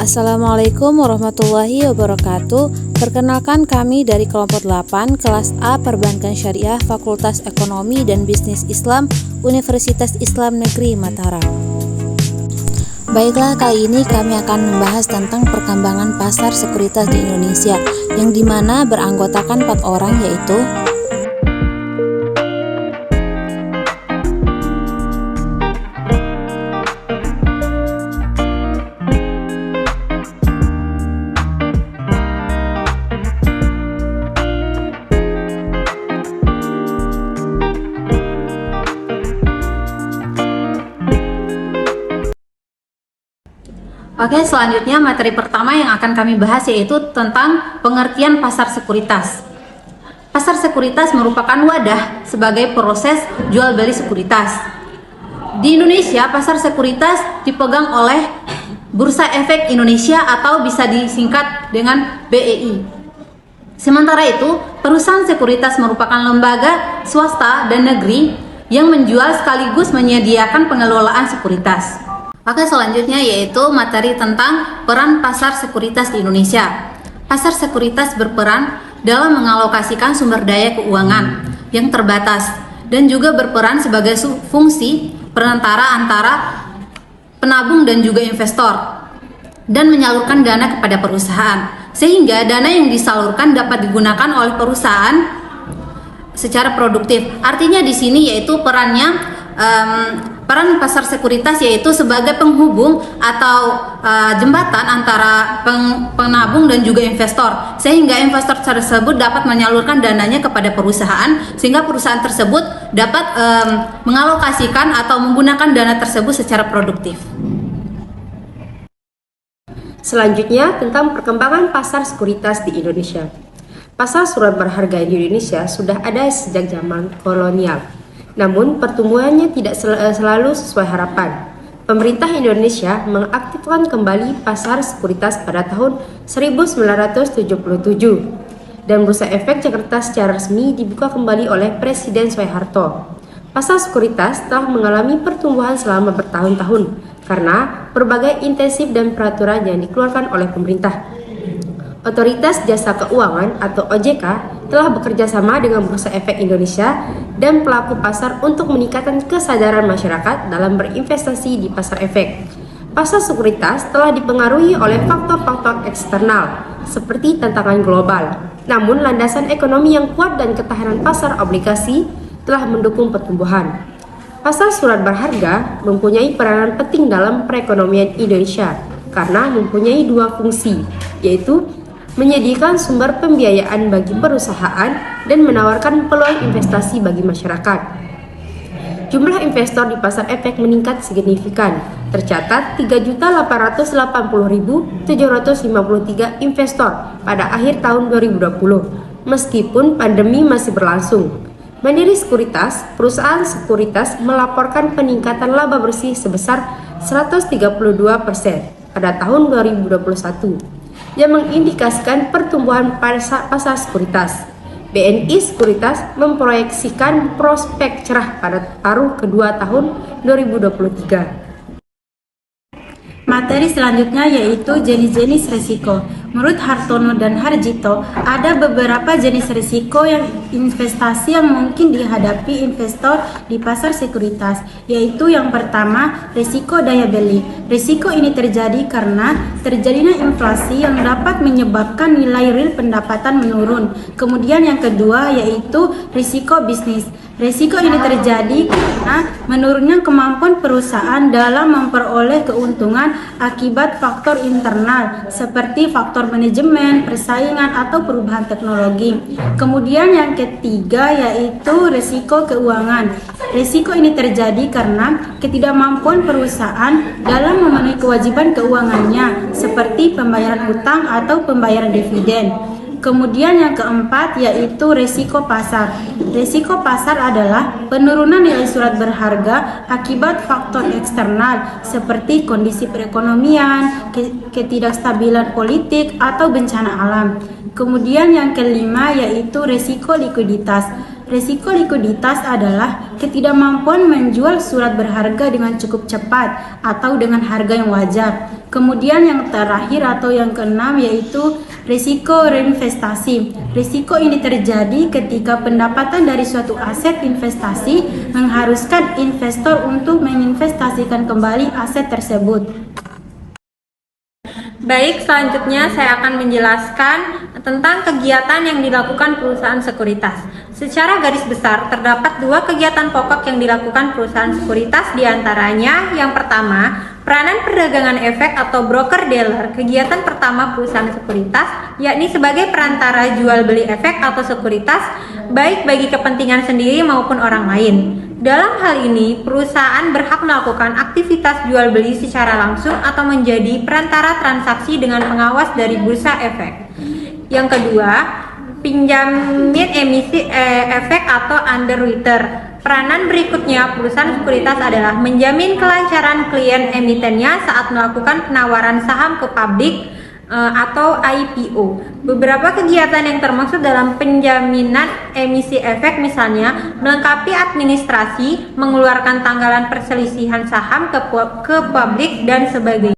Assalamualaikum warahmatullahi wabarakatuh. Perkenalkan, kami dari kelompok 8 kelas A Perbankan Syariah Fakultas Ekonomi dan Bisnis Islam Universitas Islam Negeri Mataram. Baiklah, kali ini kami akan membahas tentang perkembangan pasar sekuritas di Indonesia, yang dimana beranggotakan 4 orang, yaitu Oke, selanjutnya materi pertama yang akan kami bahas yaitu tentang pengertian pasar sekuritas. Pasar sekuritas merupakan wadah sebagai proses jual beli sekuritas. Di Indonesia, pasar sekuritas dipegang oleh Bursa Efek Indonesia atau bisa disingkat dengan BEI. Sementara itu, perusahaan sekuritas merupakan lembaga swasta dan negeri yang menjual sekaligus menyediakan pengelolaan sekuritas. Oke, selanjutnya yaitu materi tentang peran pasar sekuritas di Indonesia. Pasar sekuritas berperan dalam mengalokasikan sumber daya keuangan yang terbatas dan juga berperan sebagai fungsi perantara antara penabung dan juga investor dan menyalurkan dana kepada perusahaan, sehingga dana yang disalurkan dapat digunakan oleh perusahaan secara produktif. Artinya di sini yaitu peran pasar sekuritas yaitu sebagai penghubung atau jembatan antara penabung dan juga investor, sehingga investor tersebut dapat menyalurkan dananya kepada perusahaan, sehingga perusahaan tersebut dapat mengalokasikan atau menggunakan dana tersebut secara produktif. Selanjutnya tentang perkembangan pasar sekuritas di Indonesia. Pasar surat berharga di Indonesia sudah ada sejak zaman kolonial. Namun pertumbuhannya tidak selalu sesuai harapan. Pemerintah Indonesia mengaktifkan kembali pasar sekuritas pada tahun 1977 dan Bursa Efek Jakarta secara resmi dibuka kembali oleh Presiden Soeharto. Pasar sekuritas telah mengalami pertumbuhan selama bertahun-tahun karena berbagai intensif dan peraturan yang dikeluarkan oleh pemerintah. Otoritas Jasa Keuangan atau OJK telah bekerja sama dengan Bursa Efek Indonesia dan pelaku pasar untuk meningkatkan kesadaran masyarakat dalam berinvestasi di pasar efek. Pasar sekuritas telah dipengaruhi oleh faktor-faktor eksternal seperti tantangan global. Namun landasan ekonomi yang kuat dan ketahanan pasar obligasi telah mendukung pertumbuhan. Pasar surat berharga mempunyai peranan penting dalam perekonomian Indonesia karena mempunyai 2 fungsi, yaitu menyediakan sumber pembiayaan bagi perusahaan dan menawarkan peluang investasi bagi masyarakat. Jumlah investor di pasar efek meningkat signifikan, tercatat 3.880.753 investor pada akhir tahun 2020, meskipun pandemi masih berlangsung. Mandiri Sekuritas, perusahaan sekuritas melaporkan peningkatan laba bersih sebesar 132% pada tahun 2021. yang mengindikasikan pertumbuhan pasar sekuritas. BNI Sekuritas memproyeksikan prospek cerah pada paruh kedua tahun 2023. Materi selanjutnya yaitu jenis-jenis risiko. Menurut Hartono dan Harjito, ada beberapa jenis risiko yang investasi yang mungkin dihadapi investor di pasar sekuritas, yaitu yang pertama, risiko daya beli. Risiko ini terjadi karena terjadinya inflasi yang dapat menyebabkan nilai real pendapatan menurun. Kemudian yang kedua yaitu risiko bisnis. Risiko ini terjadi karena menurunnya kemampuan perusahaan dalam memperoleh keuntungan akibat faktor internal seperti faktor manajemen, persaingan, atau perubahan teknologi. Kemudian yang ketiga yaitu risiko keuangan. Risiko ini terjadi karena ketidakmampuan perusahaan dalam memenuhi kewajiban keuangannya seperti pembayaran utang atau pembayaran dividen. Kemudian yang keempat yaitu risiko pasar. Risiko pasar adalah penurunan nilai surat berharga akibat faktor eksternal seperti kondisi perekonomian, ketidakstabilan politik, atau bencana alam. Kemudian yang kelima yaitu risiko likuiditas. Risiko likuiditas adalah ketidakmampuan menjual surat berharga dengan cukup cepat atau dengan harga yang wajar. Kemudian yang terakhir atau yang keenam yaitu risiko reinvestasi. Risiko ini terjadi ketika pendapatan dari suatu aset investasi mengharuskan investor untuk menginvestasikan kembali aset tersebut. Baik, selanjutnya saya akan menjelaskan tentang kegiatan yang dilakukan perusahaan sekuritas. Secara garis besar, terdapat dua kegiatan pokok yang dilakukan perusahaan sekuritas, diantaranya yang pertama, peranan perdagangan efek atau broker-dealer. Kegiatan pertama perusahaan sekuritas yakni sebagai perantara jual beli efek atau sekuritas, baik bagi kepentingan sendiri maupun orang lain. Dalam hal ini, perusahaan berhak melakukan aktivitas jual beli secara langsung atau menjadi perantara transaksi dengan pengawas dari bursa efek. Yang kedua, pinjamin emisi efek atau underwriter. Peranan berikutnya perusahaan sekuritas adalah menjamin kelancaran klien emitennya saat melakukan penawaran saham ke publik atau IPO. Beberapa kegiatan yang termaksud dalam penjaminan emisi efek misalnya melengkapi administrasi, mengeluarkan tanggalan perselisihan saham ke publik dan sebagainya.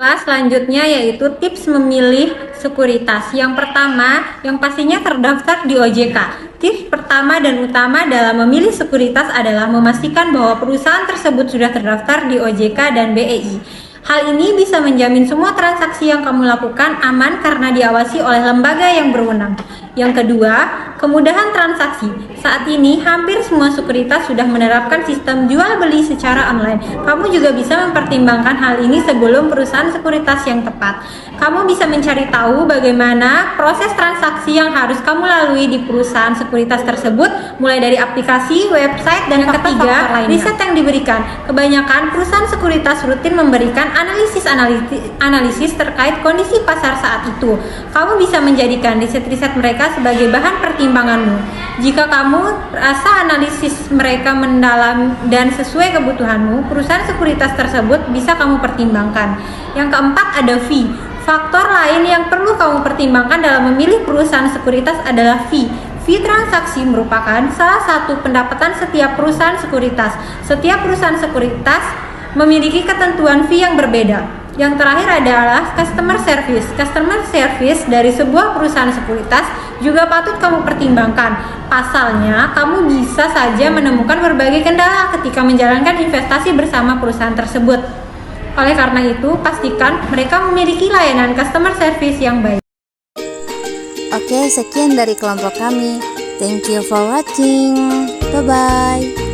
Selanjutnya yaitu tips memilih sekuritas. Yang pertama, yang pastinya terdaftar di OJK. Tips pertama dan utama dalam memilih sekuritas adalah memastikan bahwa perusahaan tersebut sudah terdaftar di OJK dan BEI. Hal ini bisa menjamin semua transaksi yang kamu lakukan aman karena diawasi oleh lembaga yang berwenang. Yang kedua, kemudahan transaksi. Saat ini hampir semua sekuritas sudah menerapkan sistem jual beli secara online. Kamu juga bisa mempertimbangkan hal ini sebelum perusahaan sekuritas yang tepat. Kamu bisa mencari tahu bagaimana proses transaksi yang harus kamu lalui di perusahaan sekuritas tersebut, mulai dari aplikasi, website, dan yang ketiga, riset yang diberikan. Kebanyakan perusahaan sekuritas rutin memberikan analisis terkait kondisi pasar saat itu. Kamu bisa menjadikan riset-riset mereka sebagai bahan pertimbanganmu. Jika kamu rasa analisis mereka mendalam dan sesuai kebutuhanmu, perusahaan sekuritas tersebut bisa kamu pertimbangkan. Yang keempat, ada fee. Faktor lain yang perlu kamu pertimbangkan dalam memilih perusahaan sekuritas adalah fee. Fee transaksi merupakan salah satu pendapatan setiap perusahaan sekuritas. Setiap perusahaan sekuritas memiliki ketentuan fee yang berbeda. Yang terakhir adalah customer service. Customer service dari sebuah perusahaan sekuritas juga patut kamu pertimbangkan. Pasalnya, kamu bisa saja menemukan berbagai kendala ketika menjalankan investasi bersama perusahaan tersebut. Oleh karena itu, pastikan mereka memiliki layanan customer service yang baik. Oke, sekian dari kelompok kami. Thank you for watching. Bye-bye.